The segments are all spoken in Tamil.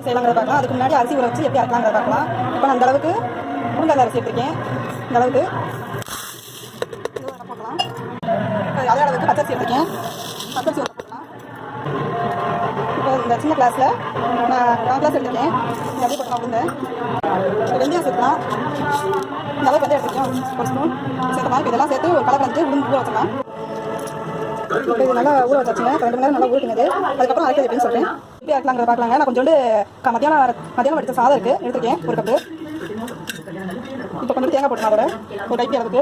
செய்யலாங்கிறத பார்க்கலாம். அதுக்கு முன்னாடி அரிசி ஊற வச்சு எப்படி அரைக்கலாங்கிறத பார்க்கலாம். இப்போ நான் அந்த அளவுக்கு முருங்கை அரிசி எடுத்துருக்கேன். இந்த அளவுக்கு போடலாம். அதே அளவுக்கு பச்சரிசி எடுத்துருக்கேன். பச்சரிசி போடலாம். இப்போ இந்த சின்ன கிளாஸில் நான் 4 கிளாஸ் எடுத்துருக்கேன். எப்படி போட்டலாம் அப்படின்னு வெந்தயம் சேர்த்துக்கலாம். இந்த அளவுக்கு வெந்தயம் எடுத்துருக்கேன். ஒரு ஸ்பூன் சேர்த்துக்கலாம். இப்போ இதெல்லாம் சேர்த்து ஒரு கலர் வந்து ஊற வச்சுக்கலாம். இப்போ இது நல்லா ஊற வச்சாச்சுங்க. 2 மணி நேரம் நல்லா ஊறினது. அதுக்கப்புறம் அரைக்கிறது எப்படின்னு சொல்கிறேன். எப்படி அரைக்கலாங்கிறத பார்க்கலாங்க. நான் கொஞ்சோண்டு மதியானம் எடுத்த சாதம் இருக்குது எடுத்துருக்கேன், ஒரு கப்பு. இப்போ கொஞ்சம் தேங்காய் போட்டுக்கலாம். அதோட ஒரு கைப்பி அளவுக்கு.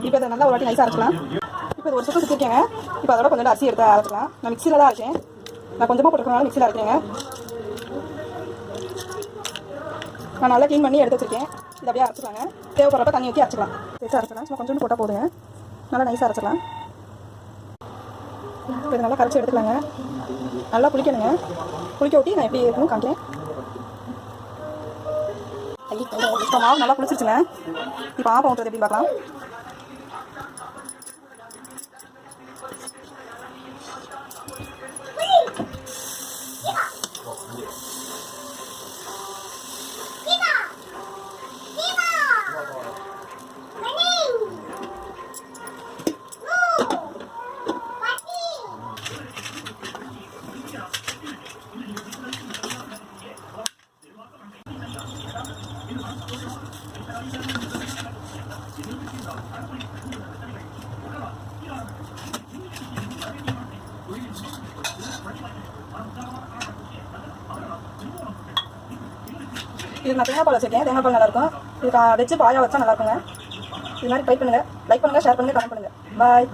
இப்போ இதை நல்லா ஒரு வாட்டி நைஸாக அரைக்கலாம். இப்போ இது ஒரு சுத்தம் சுற்றிருக்கேங்க. இப்போ அதோட கொஞ்சம் அரிசி எடுத்து அரைக்கலாம். நான் மிக்சியில் தான் அரைச்சேன். நான் கொஞ்சமாக போட்டுருக்கனால மிக்சியில் அரைக்கிறேங்க. நான் நல்லா க்ளீன் பண்ணி எடுத்து வச்சுருக்கேன். இது அப்படியே அரைச்சிக்கலாங்க. தேவைப்படுறப்ப தண்ணி ஊற்றி அரைச்சிக்கலாம். சேர்த்து அரைச்சிக்கலாம். சும்மா கொஞ்சோண்டு போட்டால் போதுங்க. நல்லா நைஸாக அரைச்சிக்கலாம். இப்போ இது நல்லா கரைச்சி எடுத்துக்கலாங்க. நல்லா புளிக்கணுங்க. புளிக்க ஊற்றி நான் எப்படி இருக்கணும் காமிக்கிறேன். இப்போ மாவு நல்லா புளிச்சிருச்சுங்க. இப்போ ஆப்பம் ஊற்றுறது எப்படின்னு பார்க்கலாம். இது நான் தேங்காய் பால் வச்சுருக்கேன். தேங்காய் பால் நல்லாயிருக்கும். இது வச்சு பாயா வச்சா நல்லாயிருக்குங்க. இது மாதிரி ட்ரை பண்ணுங்கள். லைக் பண்ணுங்கள், ஷேர் பண்ணுங்கள், கமெண்ட் பண்ணுங்கள். பாய்.